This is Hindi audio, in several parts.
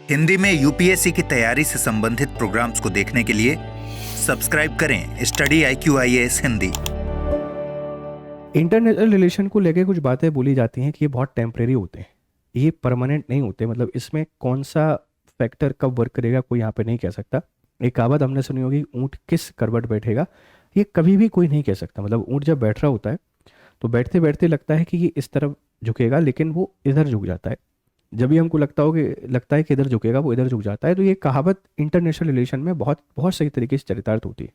हिंदी में यूपीएससी की तैयारी से संबंधित प्रोग्राम्स को देखने के लिए सब्सक्राइब करें study IQIAS Hindi. International relation को लेके कुछ बातें बोली जाती हैं कि ये बहुत टेम्परेरी होते हैं, ये परमानेंट नहीं होते। मतलब इसमें कौन सा फैक्टर कब वर्क करेगा कोई यहाँ पे नहीं कह सकता। एक कहावत हमने सुनी होगी, ऊँट किस करवट बैठेगा, ये कभी भी कोई नहीं कह सकता। मतलब ऊँट जब बैठ रहा होता है तो बैठते बैठते लगता है कि ये इस तरफ झुकेगा, लेकिन वो इधर झुक जाता है। जब भी हमको लगता है कि इधर झुकेगा, वो इधर झुक जाता है। तो ये कहावत इंटरनेशनल रिलेशन में बहुत बहुत सही तरीके से चरितार्थ होती है।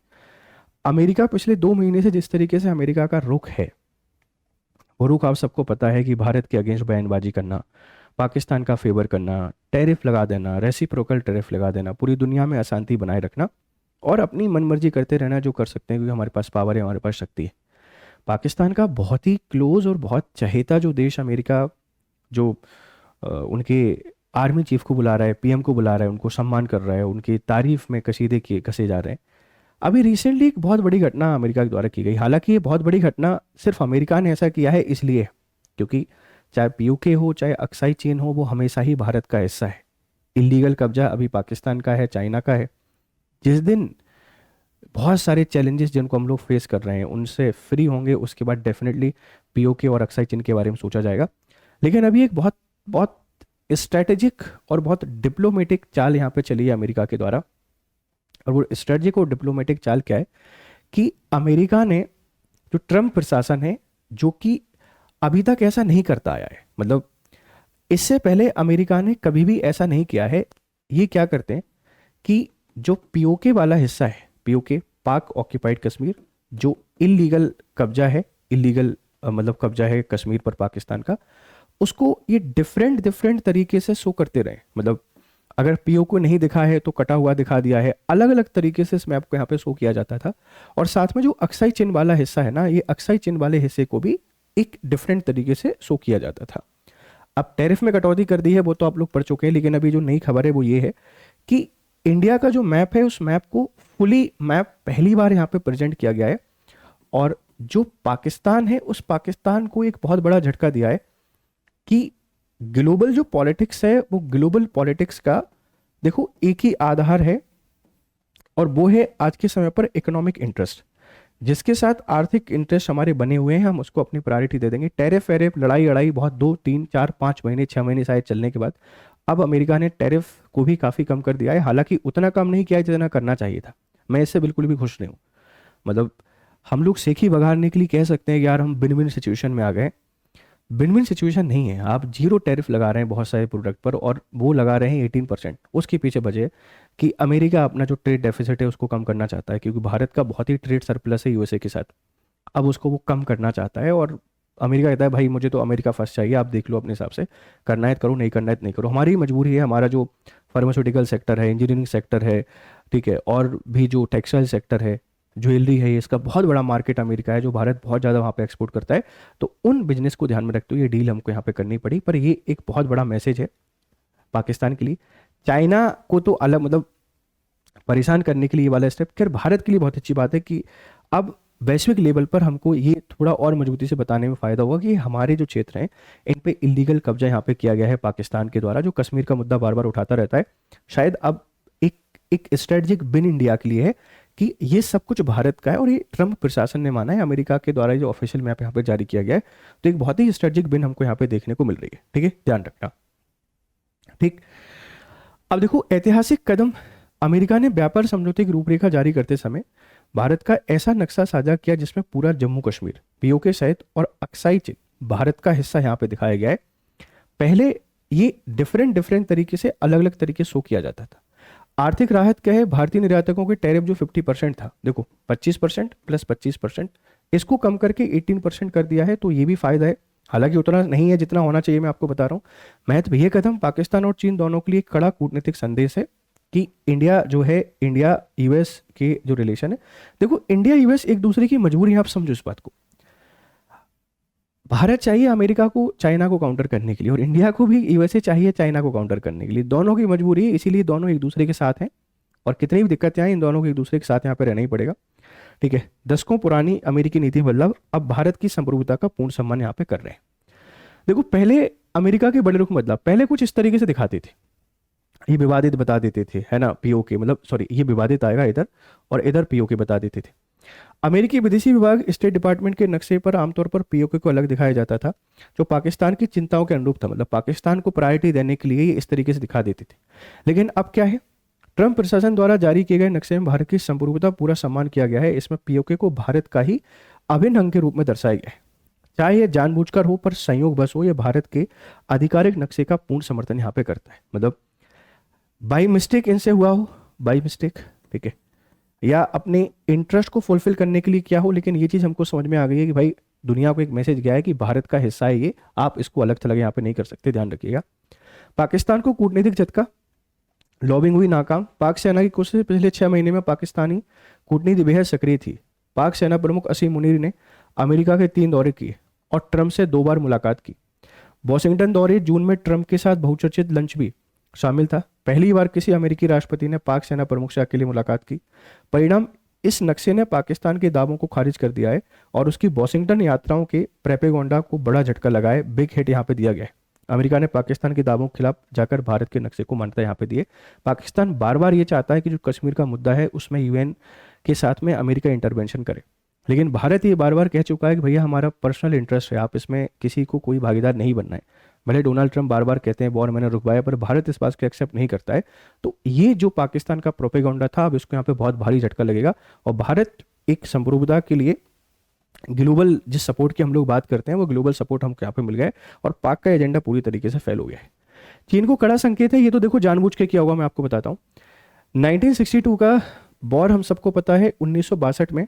अमेरिका पिछले 2 महीने से जिस तरीके से अमेरिका का रुख है, वो रुख आप सबको पता है कि भारत के अगेंस्ट बयानबाजी करना, पाकिस्तान का फेवर करना, टैरिफ लगा देना, रेसिप्रोकल टैरिफ लगा देना, पूरी दुनिया में अशांति बनाए रखना और अपनी मनमर्जी करते रहना जो कर सकते हैं, क्योंकि हमारे पास पावर है, हमारे पास शक्ति है। पाकिस्तान का बहुत ही क्लोज और बहुत चहेता जो देश अमेरिका, जो उनके आर्मी चीफ को बुला रहा है, PM को बुला रहा है, उनको सम्मान कर रहा है, उनकी तारीफ में कसीदे किए कसे जा रहे हैं। अभी रिसेंटली एक बहुत बड़ी घटना अमेरिका के द्वारा की गई। हालांकि ये बहुत बड़ी घटना सिर्फ अमेरिका ने ऐसा किया है इसलिए, क्योंकि चाहे POK हो चाहे अक्साई चीन हो, वो हमेशा ही भारत का हिस्सा है। इलीगल कब्जा अभी पाकिस्तान का है, चाइना का है। जिस दिन बहुत सारे चैलेंजेस जिनको हम लोग फेस कर रहे हैं उनसे फ्री होंगे, उसके बाद डेफिनेटली POK और अक्साई चीन के बारे में सोचा जाएगा। लेकिन अभी एक बहुत बहुत स्ट्रेटेजिक और बहुत डिप्लोमेटिक चाल यहाँ पे चली है अमेरिका के द्वारा। और वो स्ट्रेटेजिक और डिप्लोमेटिक चाल क्या है कि अमेरिका ने, जो ट्रम्प प्रशासन है, जो कि अभी तक ऐसा नहीं करता आया है, मतलब इससे पहले अमेरिका ने कभी भी ऐसा नहीं किया है। ये क्या करते हैं कि जो POK वाला हिस्सा है, POK पाक ऑक्यूपाइड कश्मीर, जो इलीगल कब्जा है, इलीगल मतलब कब्जा है कश्मीर पर पाकिस्तान का, उसको ये डिफरेंट तरीके से शो करते रहे। मतलब अगर POK नहीं दिखा है तो कटा हुआ दिखा दिया है, अलग अलग तरीके से इस मैप को यहाँ पे शो किया जाता था। और साथ में जो अक्साई चीन वाला हिस्सा है ना, ये अक्साई चीन वाले हिस्से को भी एक डिफरेंट तरीके से शो किया जाता था। अब टैरिफ में कटौती कर दी है, वो तो आप लोग पढ़ चुके हैं। लेकिन अभी जो नई खबर है वो ये है कि इंडिया का जो मैप है, उस मैप को फुली मैप पहली बार यहाँ पे प्रेजेंट किया गया है। और जो पाकिस्तान है, उस पाकिस्तान को एक बहुत बड़ा झटका दिया है कि ग्लोबल जो पॉलिटिक्स है, वो ग्लोबल पॉलिटिक्स का देखो एक ही आधार है, और वो है आज के समय पर इकोनॉमिक इंटरेस्ट। जिसके साथ आर्थिक इंटरेस्ट हमारे बने हुए हैं, हम उसको अपनी प्रायोरिटी दे देंगे। टैरिफ वैरिफ लड़ाई बहुत 2 3 4 5 महीने 6 महीने शायद चलने के बाद अब अमेरिका ने टैरिफ को भी काफ़ी कम कर दिया है। हालांकि उतना कम नहीं किया जितना करना चाहिए था। मैं इससे बिल्कुल भी खुश नहीं हूँ। मतलब हम लोग सेखी बघारने के लिए कह सकते हैं कि यार हम विन विन सिचुएशन में आ गए। विन विन सिचुएशन नहीं है। आप 0 टैरिफ लगा रहे हैं बहुत सारे प्रोडक्ट पर, और वो लगा रहे हैं 18%। उसके पीछे वजह कि अमेरिका अपना जो ट्रेड डेफिसिट है उसको कम करना चाहता है, क्योंकि भारत का बहुत ही ट्रेड सरप्लस है USA के साथ। अब उसको वो कम करना चाहता है, और अमेरिका कहता है भाई मुझे तो अमेरिका फर्स्ट चाहिए, आप देख लो अपने हिसाब से, करना है तो करो, नहीं करना है तो नहीं करो। हमारी मजबूरी है। हमारा जो फार्मास्यूटिकल सेक्टर है, इंजीनियरिंग सेक्टर है, ठीक है, और भी जो टेक्सटाइल सेक्टर है, ज्वेलरी है, इसका बहुत बड़ा मार्केट अमेरिका है, जो भारत बहुत ज़्यादा वहाँ पे एक्सपोर्ट करता है। तो उन बिजनेस को ध्यान में रखते हुए ये डील हमको यहाँ पे करनी पड़ी। पर ये एक बहुत बड़ा मैसेज है पाकिस्तान के लिए। चाइना को तो अलग, मतलब परेशान करने के लिए ये वाला स्टेप। खैर भारत के लिए बहुत अच्छी बात है कि अब वैश्विक लेवल पर हमको ये थोड़ा और मजबूती से बताने में फ़ायदा होगा कि हमारे जो क्षेत्र हैं इन पे इलीगल कब्जा यहाँ पे किया गया है पाकिस्तान के द्वारा, जो कश्मीर का मुद्दा बार बार उठाता रहता है। शायद अब एक स्ट्रेटजिक विन इंडिया के लिए है कि ये सब कुछ भारत का है, और ये ट्रम्प प्रशासन ने माना है। अमेरिका के द्वारा जो ऑफिशियल मैप यहाँ पे जारी किया गया है, तो एक बहुत ही स्ट्रेटजिक विन हमको यहाँ पे देखने को मिल रही है। ठीक है, ध्यान रखना। ठीक, अब देखो ऐतिहासिक कदम। अमेरिका ने व्यापार समझौते की रूपरेखा जारी करते समय भारत का ऐसा नक्शा साझा किया जिसमें पूरा जम्मू कश्मीर POK सहित और अक्साई चीन भारत का हिस्सा यहाँ पे दिखाया गया है। पहले ये डिफरेंट तरीके से अलग अलग तरीके शो किया जाता था। आर्थिक राहत क्या है? भारतीय निर्यातकों के टैरिफ जो 50% था, देखो 25% प्लस 25%, इसको कम करके 18% कर दिया है। तो ये भी फायदा है, हालांकि उतना नहीं है जितना होना चाहिए। मैं आपको बता रहा हूँ महत्व। ये कदम पाकिस्तान और चीन दोनों के लिए कड़ा कूटनीतिक संदेश है कि इंडिया जो है, इंडिया US के जो रिलेशन है, देखो इंडिया US एक दूसरे की मजबूरी है। आप समझो इस बात को। भारत चाहिए अमेरिका को, चाइना को काउंटर करने के लिए, और इंडिया को भी USA चाहिए चाइना को काउंटर करने के लिए। दोनों की मजबूरी है, इसीलिए दोनों एक दूसरे के साथ हैं। और कितनी भी दिक्कतें आए, इन दोनों को एक दूसरे के साथ यहाँ पे रहना ही पड़ेगा। ठीक है, दशकों पुरानी अमेरिकी नीति बदलाव अब भारत की संप्रभुता का पूर्ण सम्मान यहाँ पे कर रहे हैं। देखो पहले अमेरिका के बड़े रुख बदलाव पहले कुछ इस तरीके से दिखाते थे। ये विवादित बता देते थे, है ना, पीओके, मतलब सॉरी ये विवादित आएगा इधर और इधर पीओके बता देते थे। अमेरिकी विदेशी विभाग स्टेट डिपार्टमेंट के नक्शे पर आमतौर पर पीओके को अलग दिखाया जाता था, जो पाकिस्तान की चिंताओं के अनुरूप था। मतलब पाकिस्तान को प्रायोरिटी देने के लिए ये इस तरीके से दिखा देते थे। लेकिन अब क्या है, ट्रंप प्रशासन द्वारा जारी किए गए नक्शे में भारत की संप्रभुता पूरा सम्मान किया गया है। इसमें पीओके को भारत का ही अभिन्न अंग के रूप में दर्शाया गया है। चाहे ये जानबूझकर हो, पर संयोगवश हो, यह भारत के आधिकारिक नक्शे का पूर्ण समर्थन यहाँ पे करता है। मतलब बाई मिस्टेक इनसे हुआ हो, बाई मिस्टेक, ठीक है, या अपने इंटरेस्ट को फुलफिल करने के लिए क्या हो, लेकिन ये चीज़ हमको समझ में आ गई है कि भाई दुनिया को एक मैसेज गया है कि भारत का हिस्सा है ये, आप इसको अलग थलग यहाँ पे नहीं कर सकते, ध्यान रखिएगा। पाकिस्तान को कूटनीतिक झटका, लॉबिंग हुई नाकाम। पाक सेना की कोशिश, पिछले 6 महीने में पाकिस्तानी कूटनीति बेहद सक्रिय थी। पाक सेना प्रमुख असीम मुनीर ने अमेरिका के 3 दौरे किए और ट्रंप से 2 बार मुलाकात की। वॉशिंगटन दौरे, जून में ट्रंप के साथ बहुचर्चित लंच भी शामिल था। पहली बार किसी अमेरिकी राष्ट्रपति ने पाक सेना प्रमुख से अकेले मुलाकात की। परिणाम, इस नक्शे ने पाकिस्तान के दावों को खारिज कर दिया है और उसकी वॉशिंगटन यात्राओं के प्रोपेगेंडा को बड़ा झटका लगा है। बिग हिट यहाँ पे दिया गया है। अमेरिका ने पाकिस्तान के दावों के खिलाफ जाकर भारत के नक्शे को मान्यता यहाँ पे दिए। पाकिस्तान बार बार ये चाहता है कि जो कश्मीर का मुद्दा है उसमें यूएन के साथ में अमेरिका इंटरवेंशन करे, लेकिन भारत ये बार बार कह चुका है कि भैया हमारा पर्सनल इंटरेस्ट है, आप इसमें किसी को कोई भागीदार नहीं बनना है। भले डोनाल्ड ट्रंप बार बार कहते हैं वॉर मैंने रुकवाया, पर भारत इस बात को एक्सेप्ट नहीं करता है। तो ये जो पाकिस्तान का प्रोपेगेंडा था, अब इसको यहाँ पे बहुत भारी झटका लगेगा और भारत एक संप्रभुता के लिए ग्लोबल जिस सपोर्ट की हम लोग बात करते हैं वो ग्लोबल सपोर्ट हमको यहाँ पे मिल गया है और पाक का एजेंडा पूरी तरीके से फेल हो गया है। चीन को कड़ा संकेत है, ये तो देखो जानबूझ के किया होगा, मैं आपको बताता हूँ। 1962 का वॉर हम सबको पता है, 1962 में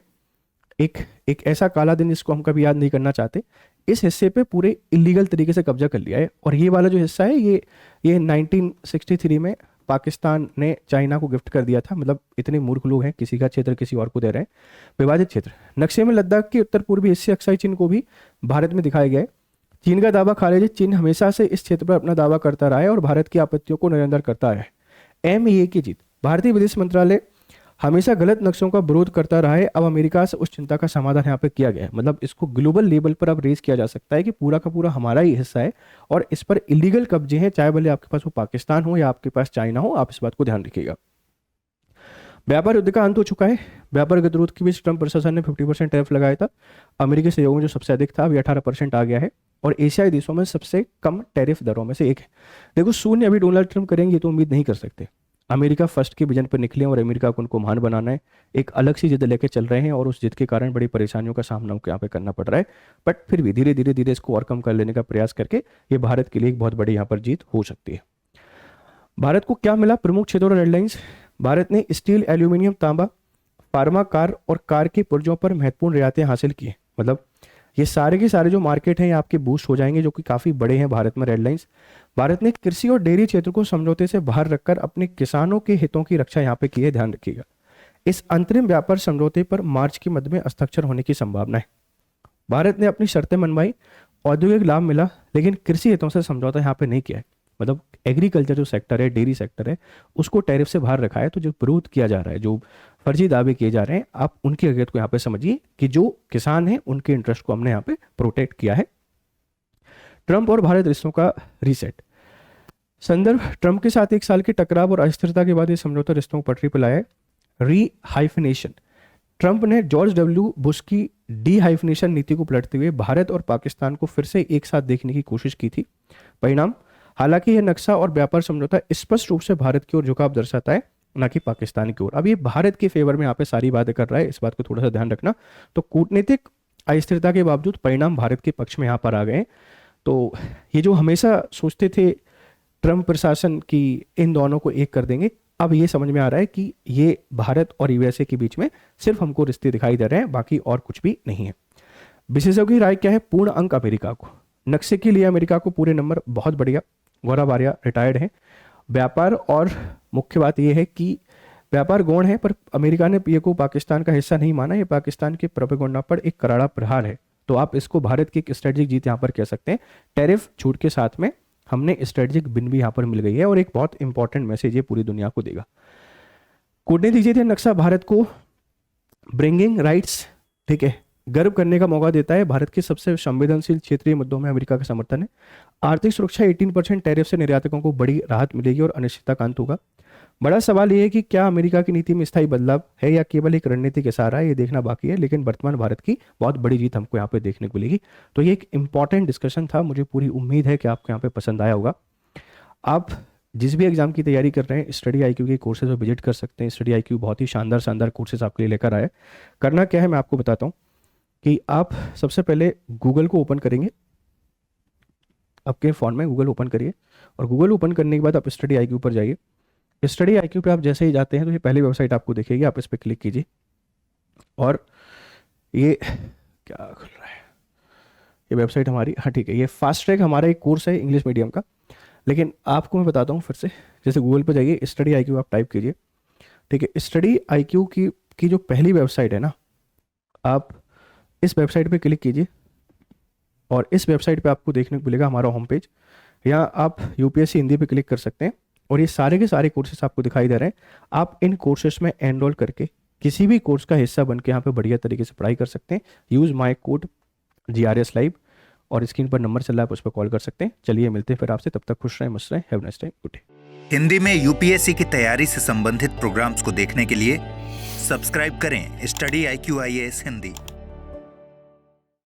एक ऐसा काला दिन जिसको हम कभी याद नहीं करना चाहते, इस हिस्से पे पूरे इलीगल तरीके से कब्जा कर लिया है। और ये वाला जो हिस्सा है ये 1963 में पाकिस्तान ने चाइना को गिफ्ट कर दिया था। मतलब इतने मूर्ख लोग हैं, किसी का क्षेत्र किसी और को दे रहे हैं। विवादित क्षेत्र, नक्शे में लद्दाख के उत्तर पूर्वी हिस्से अक्साई चीन को भी भारत में दिखाया गया है। चीन का दावा खारिज है। चीन हमेशा से इस क्षेत्र पर अपना दावा करता रहा है और भारत की आपत्तियों को निरंतर करता रहा है। MEA की जीत, भारतीय विदेश मंत्रालय हमेशा गलत नक्शों का विरोध करता रहा है। अब अमेरिका से उस चिंता का समाधान यहाँ पे किया गया है। मतलब इसको ग्लोबल लेवल पर अब रेज किया जा सकता है कि पूरा का पूरा हमारा ही हिस्सा है और इस पर इलीगल कब्जे हैं, चाहे भले आपके पास वो पाकिस्तान हो या आपके पास चाइना हो, आप इस बात को ध्यान रखिएगा। व्यापार युद्ध का अंत हो चुका है। व्यापार गतिरोध के बीच ट्रंप प्रशासन ने 50% टैरिफ लगाया था। अमेरिकी सहयोग में जो सबसे अधिक था अभी 18% आ गया है और एशियाई देशों में सबसे कम टैरिफ दरों में से एक है। देखो शून्य अभी डोनाल्ड ट्रंप करेंगे तो उम्मीद नहीं कर सकते। अमेरिका फर्स्ट के विजन पर निकले और अमेरिका को उनको महान बनाना है, एक अलग सी जिद लेके चल रहे हैं और उस जिद के कारण बड़ी परेशानियों का सामना उनको यहाँ पे करना पड़ रहा है। बट फिर भी धीरे धीरे धीरे इसको ओवरकम कर लेने का प्रयास करके ये भारत के लिए एक बहुत बड़ी यहाँ पर जीत हो सकती है। भारत को क्या मिला, प्रमुख क्षेत्रों और रेडलाइंस। भारत ने स्टील, एल्यूमिनियम, तांबा, फार्मा, कार और कार के पुर्जों पर महत्वपूर्ण रियायतें हासिल की हैं। मतलब ये सारे के सारे जो मार्केट हैं ये आपके बूस्ट हो जाएंगे, जो कि काफ़ी बड़े हैं भारत में रेडलाइंस। भारत ने कृषि और डेयरी क्षेत्र को समझौते से बाहर रखकर अपने किसानों के हितों की रक्षा यहाँ पे की है, ध्यान रखिएगा। इस अंतरिम व्यापार समझौते पर मार्च के मध्य में हस्ताक्षर होने की संभावना है। भारत ने अपनी शर्तें मनवाई, औद्योगिक लाभ मिला, लेकिन कृषि हितों से समझौता यहाँ पे नहीं किया है। मतलब एग्रीकल्चर जो सेक्टर है, डेयरी सेक्टर है, उसको टैरिफ से बाहर रखा है। तो जो विरोध किया जा रहा है, जो फर्जी दावे किए जा रहे हैं, आप उनकी हकीकत को यहाँ पे समझिए कि जो किसान हैं उनके इंटरेस्ट को हमने यहाँ पे प्रोटेक्ट किया है। ट्रंप और भारत रिश्तों का रीसेट संदर्भ, ट्रंप के साथ 1 साल के टकराव और अस्थिरता के बाद ये समझौता रिश्तों को पटरी पर लाया है। री-हाइफिनेशन, ट्रंप ने जॉर्ज डब्ल्यू बुश की डी-हाइफिनेशन नीति को पलटते हुए भारत और पाकिस्तान को फिर से एक साथ देखने की कोशिश की थी। परिणाम, हालांकि यह नक्शा और व्यापार समझौता स्पष्ट रूप से भारत की ओर झुकाव दर्शाता है, ना कि पाकिस्तान की ओर। अब ये भारत के फेवर में यहाँ पे सारी बातें कर रहा है, इस बात को थोड़ा सा ध्यान रखना। तो कूटनीतिक अस्थिरता के बावजूद परिणाम भारत के पक्ष में यहाँ पर आ गए। तो ये जो हमेशा सोचते थे ट्रंप प्रशासन की इन दोनों को एक कर देंगे, अब ये समझ में आ रहा है कि ये भारत और यूएसए के बीच में सिर्फ हमको रिश्ते दिखाई दे रहे हैं, बाकी और कुछ भी नहीं है। विशेषज्ञों की राय क्या है, पूर्ण अंक अमेरिका को, नक्शे के लिए अमेरिका को पूरे नंबर, बहुत बढ़िया। गौरव आर्या रिटायर्ड है। व्यापार, और मुख्य बात यह है कि व्यापार गौण है, पर अमेरिका ने ये को पाकिस्तान का हिस्सा नहीं माना। ये पाकिस्तान के प्रोपेगेंडा पर एक करारा प्रहार है। तो आप इसको भारत की एक स्ट्रेटेजिक जीत यहाँ पर कह सकते हैं। टैरिफ छूट के साथ में हमने स्ट्रेटेजिक विन भी यहाँ पर मिल गई है और एक बहुत इंपॉर्टेंट मैसेज ये पूरी दुनिया को देगा। कूटनीतिक जीत है, नक्शा भारत को ब्रिंगिंग राइट्स, ठीक है, गर्व करने का मौका देता है। भारत के सबसे संवेदनशील क्षेत्रीय मुद्दों में अमेरिका का समर्थन है। आर्थिक सुरक्षा 18% टैरिफ से निर्यातकों को बड़ी राहत मिलेगी और अनिश्चितता का अंत होगा। बड़ा सवाल ये है कि क्या अमेरिका की नीति में स्थायी बदलाव है या केवल एक रणनीतिक इशारा है, ये देखना बाकी है। लेकिन वर्तमान भारत की बहुत बड़ी जीत हमको यहाँ पे देखने को मिलेगी। तो ये एक इंपॉर्टेंट डिस्कशन था, मुझे पूरी उम्मीद है कि आपको यहाँ पे पसंद आया होगा। आप जिस भी एग्जाम की तैयारी कर रहे हैं स्टडी IQ के कोर्सेज पर विजिट कर सकते हैं। स्टडी IQ बहुत ही शानदार शानदार कोर्सेज आपके लिए लेकर आए। करना क्या है मैं आपको बताता हूँ कि आप सबसे पहले गूगल को ओपन करेंगे, आपके फ़ोन में गूगल ओपन करिए और गूगल ओपन करने के बाद आप स्टडी IQ पर जाइए। स्टडी IQ पे आप जैसे ही जाते हैं तो ये पहली वेबसाइट आपको दिखेगी, आप इस पर क्लिक कीजिए और ये क्या खुल रहा है, ये वेबसाइट हमारी, हाँ ठीक है, ये फास्ट ट्रैक हमारा एक कोर्स है इंग्लिश मीडियम का। लेकिन आपको मैं बताता हूँ फिर से, जैसे गूगल पर जाइए, स्टडी IQ आप टाइप कीजिए, ठीक है। स्टडी IQ की जो पहली वेबसाइट है ना, आप इस वेबसाइट पे क्लिक कीजिए और इस वेबसाइट पे आपको देखने को मिलेगा हमारा होम पेज। यहाँ आप UPSC हिंदी पे क्लिक कर सकते हैं और ये सारे के सारे कोर्सेज आपको दिखाई दे रहे हैं। आप इन कोर्सेज में एनरोल करके किसी भी कोर्स का हिस्सा बन के यहाँ पे बढ़िया तरीके से पढ़ाई कर सकते हैं। Use my code GRS live और स्क्रीन पर नंबर चल रहा है, आप उस पर कॉल कर सकते हैं। चलिए मिलते हैं फिर आपसे, तब तक खुश रहें, मस्त रहें, have nice time, good day. Hindi में UPSC की तैयारी से संबंधित प्रोग्राम्स को देखने के लिए सब्सक्राइब करें स्टडी IQ IAS हिंदी।